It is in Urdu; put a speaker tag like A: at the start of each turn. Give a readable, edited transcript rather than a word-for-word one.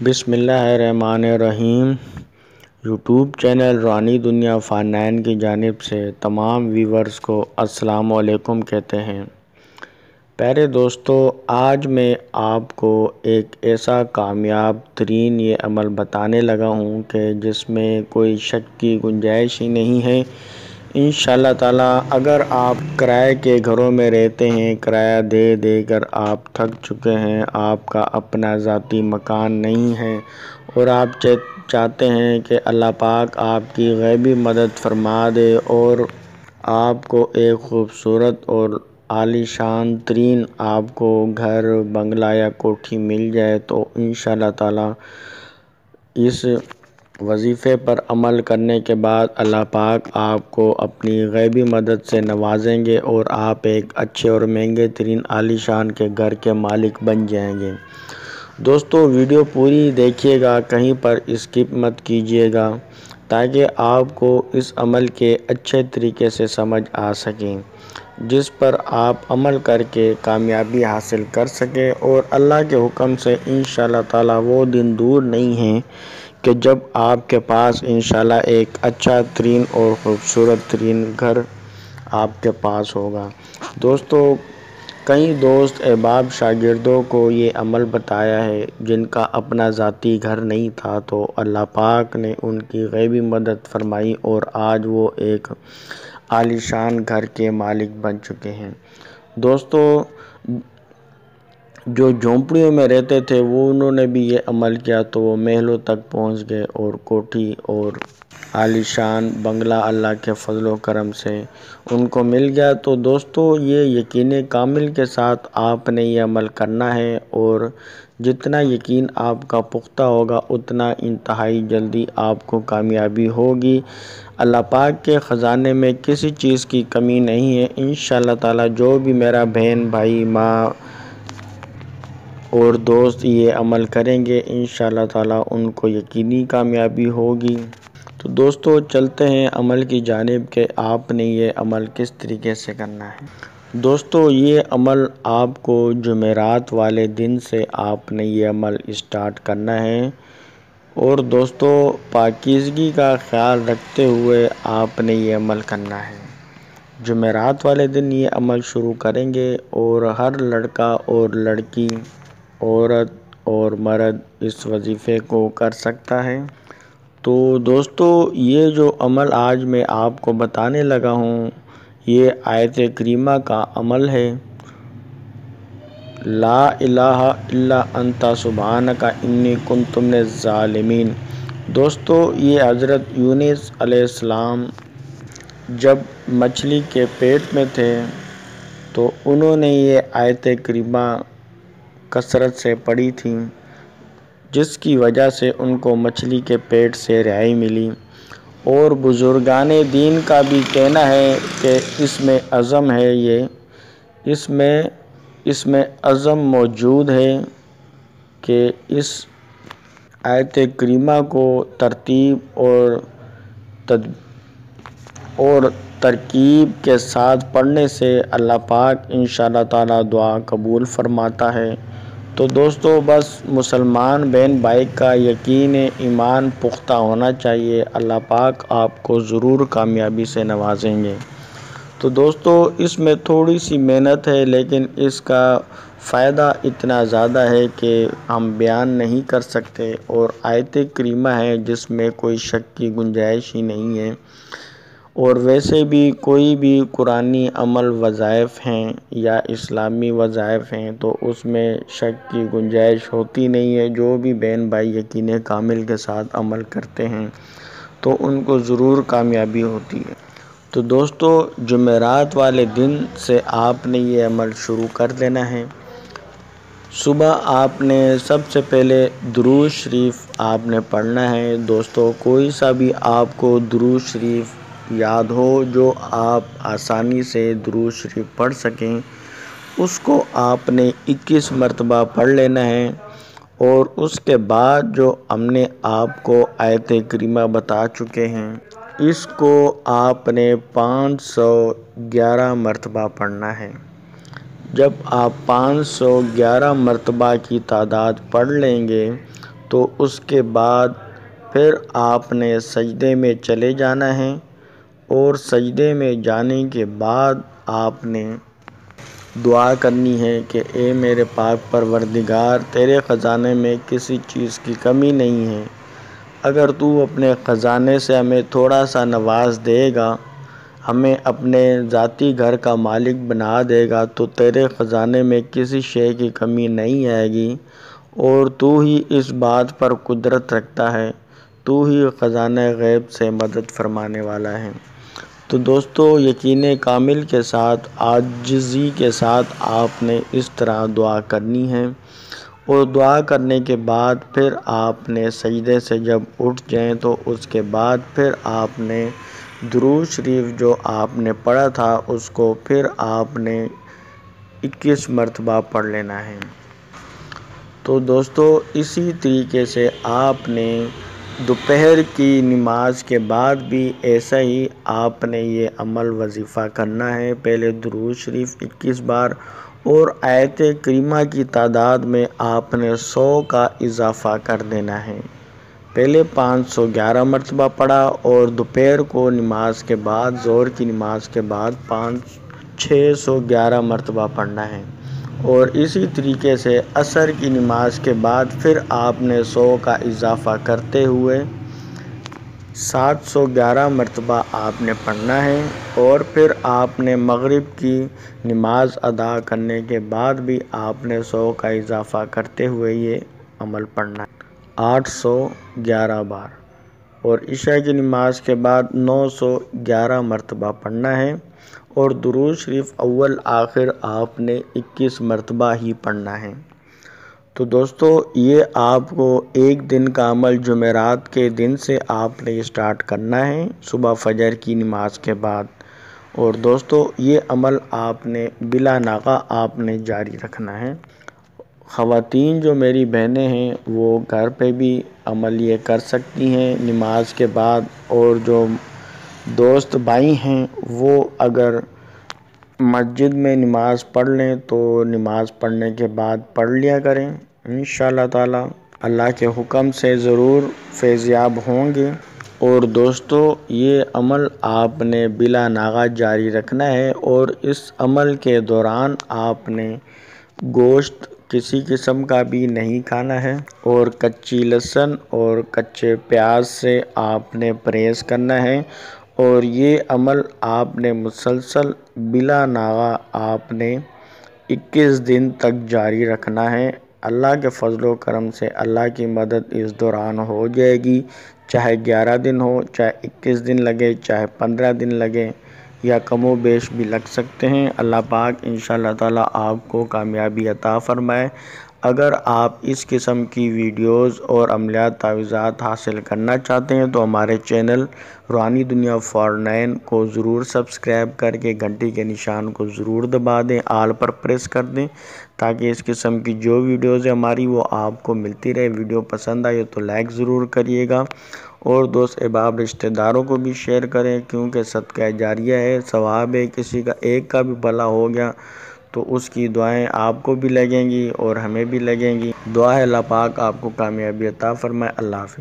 A: بسم اللہ الرحمن الرحیم۔ یوٹیوب چینل روحانی دنیا فن کی جانب سے تمام ویورز کو السلام علیکم کہتے ہیں۔ پیارے دوستو، آج میں آپ کو ایک ایسا کامیاب ترین یہ عمل بتانے لگا ہوں کہ جس میں کوئی شک کی گنجائش ہی نہیں ہے۔ انشاءاللہ تعالیٰ اگر آپ کرائے کے گھروں میں رہتے ہیں، کرایہ دے دے کر آپ تھک چکے ہیں، آپ کا اپنا ذاتی مکان نہیں ہے اور آپ چاہتے ہیں کہ اللہ پاک آپ کی غیبی مدد فرما دے اور آپ کو ایک خوبصورت اور عالی شان ترین آپ کو گھر، بنگلہ یا کوٹھی مل جائے، تو انشاءاللہ تعالیٰ اس وظیفے پر عمل کرنے کے بعد اللہ پاک آپ کو اپنی غیبی مدد سے نوازیں گے اور آپ ایک اچھے اور مہنگے ترین عالی شان کے گھر کے مالک بن جائیں گے۔ دوستو، ویڈیو پوری دیکھیے گا، کہیں پر اسکپ مت کیجیے گا تاکہ آپ کو اس عمل کے اچھے طریقے سے سمجھ آ سکیں، جس پر آپ عمل کر کے کامیابی حاصل کر سکیں اور اللہ کے حکم سے انشاءاللہ تعالیٰ وہ دن دور نہیں ہیں کہ جب آپ کے پاس انشاءاللہ ایک اچھا ترین اور خوبصورت ترین گھر آپ کے پاس ہوگا۔ دوستو، کئی دوست احباب شاگردوں کو یہ عمل بتایا ہے جن کا اپنا ذاتی گھر نہیں تھا، تو اللہ پاک نے ان کی غیبی مدد فرمائی اور آج وہ ایک عالی شان گھر کے مالک بن چکے ہیں۔ دوستو، جو جھونپڑیوں میں رہتے تھے انہوں نے بھی یہ عمل کیا تو وہ محلوں تک پہنچ گئے اور کوٹھی اور عالی شان بنگلہ اللہ کے فضل و کرم سے ان کو مل گیا۔ تو دوستو، یہ یقین کامل کے ساتھ آپ نے یہ عمل کرنا ہے اور جتنا یقین آپ کا پختہ ہوگا اتنا انتہائی جلدی آپ کو کامیابی ہوگی۔ اللہ پاک کے خزانے میں کسی چیز کی کمی نہیں ہے۔ انشاءاللہ تعالیٰ جو بھی میرا بہن، بھائی، ماں اور دوست یہ عمل کریں گے انشاءاللہ تعالیٰ ان کو یقینی کامیابی ہوگی۔ تو دوستو، چلتے ہیں عمل کی جانب کہ آپ نے یہ عمل کس طریقے سے کرنا ہے۔ دوستو، یہ عمل آپ کو جمعرات والے دن سے آپ نے یہ عمل اسٹارٹ کرنا ہے اور دوستو پاکیزگی کا خیال رکھتے ہوئے آپ نے یہ عمل کرنا ہے۔ جمعرات والے دن یہ عمل شروع کریں گے اور ہر لڑکا اور لڑکی، عورت اور مرد اس وظیفے کو کر سکتا ہے۔ تو دوستو، یہ جو عمل آج میں آپ کو بتانے لگا ہوں یہ آیت کریمہ کا عمل ہے۔ لا الہ الا انت سبحانک انی کنت من الظالمین۔ دوستو، یہ حضرت یونس علیہ السلام جب مچھلی کے پیٹ میں تھے تو انہوں نے یہ آیت کریمہ کثرت سے پڑھی تھی، جس کی وجہ سے ان کو مچھلی کے پیٹ سے رہائی ملی۔ اور بزرگان دین کا بھی کہنا ہے کہ اس میں عزم ہے، اس میں عزم موجود ہے کہ اس آیت کریمہ کو ترتیب اور ترکیب کے ساتھ پڑھنے سے اللہ پاک انشاءاللہ تعالیٰ دعا قبول فرماتا ہے۔ تو دوستو، بس مسلمان بہن بھائی کا یقین ایمان پختہ ہونا چاہیے، اللہ پاک آپ کو ضرور کامیابی سے نوازیں گے۔ تو دوستو، اس میں تھوڑی سی محنت ہے لیکن اس کا فائدہ اتنا زیادہ ہے کہ ہم بیان نہیں کر سکتے اور آیت کریمہ ہے جس میں کوئی شک کی گنجائش ہی نہیں ہے۔ اور ویسے بھی کوئی بھی قرآنی عمل وظائف ہیں یا اسلامی وظائف ہیں تو اس میں شک کی گنجائش ہوتی نہیں ہے۔ جو بھی بہن بھائی یقین کامل کے ساتھ عمل کرتے ہیں تو ان کو ضرور کامیابی ہوتی ہے۔ تو دوستو، جمعرات والے دن سے آپ نے یہ عمل شروع کر دینا ہے۔ صبح آپ نے سب سے پہلے درود شریف آپ نے پڑھنا ہے۔ دوستو، کوئی سا بھی آپ کو درود شریف یاد ہو جو آپ آسانی سے درود شریف پڑھ سکیں، اس کو آپ نے 21 مرتبہ پڑھ لینا ہے۔ اور اس کے بعد جو ہم نے آپ کو آیت کریمہ بتا چکے ہیں اس کو آپ نے 511 مرتبہ پڑھنا ہے۔ جب آپ 511 مرتبہ کی تعداد پڑھ لیں گے تو اس کے بعد پھر آپ نے سجدے میں چلے جانا ہے، اور سجدے میں جانے کے بعد آپ نے دعا کرنی ہے کہ اے میرے پاک پروردگار، تیرے خزانے میں کسی چیز کی کمی نہیں ہے۔ اگر تو اپنے خزانے سے ہمیں تھوڑا سا نواز دے گا، ہمیں اپنے ذاتی گھر کا مالک بنا دے گا، تو تیرے خزانے میں کسی شے کی کمی نہیں آئے گی، اور تو ہی اس بات پر قدرت رکھتا ہے، تو ہی خزانہ غیب سے مدد فرمانے والا ہے۔ تو دوستو، یقین کامل کے ساتھ، عاجزی کے ساتھ آپ نے اس طرح دعا کرنی ہے، اور دعا کرنے کے بعد پھر آپ نے سجدے سے جب اٹھ جائیں تو اس کے بعد پھر آپ نے درود شریف جو آپ نے پڑھا تھا اس کو پھر آپ نے 21 مرتبہ پڑھ لینا ہے۔ تو دوستو، اسی طریقے سے آپ نے دوپہر کی نماز کے بعد بھی ایسا ہی آپ نے یہ عمل وظیفہ کرنا ہے۔ پہلے درود شریف 21 بار، اور آیت کریمہ کی تعداد میں آپ نے 100 کا اضافہ کر دینا ہے۔ پہلے 511 مرتبہ پڑھا، اور دوپہر کو نماز کے بعد، ظہر کی نماز کے بعد 611 مرتبہ پڑھنا ہے، اور اسی طریقے سے عصر کی نماز کے بعد پھر آپ نے 100 کا اضافہ کرتے ہوئے 711 مرتبہ آپ نے پڑھنا ہے، اور پھر آپ نے مغرب کی نماز ادا کرنے کے بعد بھی آپ نے 100 کا اضافہ کرتے ہوئے یہ عمل پڑھنا ہے، 811 بار، اور عشاء کی نماز کے بعد 911 مرتبہ پڑھنا ہے، اور درود شریف اول آخر آپ نے 21 مرتبہ ہی پڑھنا ہے۔ تو دوستو، یہ آپ کو ایک دن کا عمل جمعرات کے دن سے آپ نے اسٹارٹ کرنا ہے، صبح فجر کی نماز کے بعد، اور دوستو یہ عمل آپ نے بلا ناغہ آپ نے جاری رکھنا ہے۔ خواتین جو میری بہنیں ہیں وہ گھر پہ بھی عمل یہ کر سکتی ہیں نماز کے بعد، اور جو دوست بھائی ہیں وہ اگر مسجد میں نماز پڑھ لیں تو نماز پڑھنے کے بعد پڑھ لیا کریں، انشاءاللہ تعالی اللہ کے حکم سے ضرور فیضیاب ہوں گے۔ اور دوستو، یہ عمل آپ نے بلا ناغہ جاری رکھنا ہے، اور اس عمل کے دوران آپ نے گوشت کسی قسم کا بھی نہیں کھانا ہے، اور کچی لہسن اور کچے پیاز سے آپ نے پرہیز کرنا ہے، اور یہ عمل آپ نے مسلسل بلا ناغہ آپ نے 21 دن تک جاری رکھنا ہے۔ اللہ کے فضل و کرم سے اللہ کی مدد اس دوران ہو جائے گی، چاہے 11 دن ہو، چاہے 21 دن لگے، چاہے 15 دن لگے، یا کم و بیش بھی لگ سکتے ہیں۔ اللہ پاک انشاءاللہ تعالی آپ کو کامیابی عطا فرمائے۔ اگر آپ اس قسم کی ویڈیوز اور عملیات تعویذات حاصل کرنا چاہتے ہیں تو ہمارے چینل روحانی دنیا فار 9 کو ضرور سبسکرائب کر کے گھنٹی کے نشان کو ضرور دبا دیں، آل پر پریس کر دیں، تاکہ اس قسم کی جو ویڈیوز ہیں ہماری وہ آپ کو ملتی رہے۔ ویڈیو پسند آئے تو لائک ضرور کریے گا، اور دوست احباب رشتہ داروں کو بھی شیئر کریں، کیونکہ صدقہ جاریہ ہے، ثواب ہے۔ کسی کا ایک کا بھی بھلا ہو گیا تو اس کی دعائیں آپ کو بھی لگیں گی اور ہمیں بھی لگیں گی۔ دعا ہے اللہ پاک آپ کو کامیابی عطا فرمائے۔ اللہ حافظ۔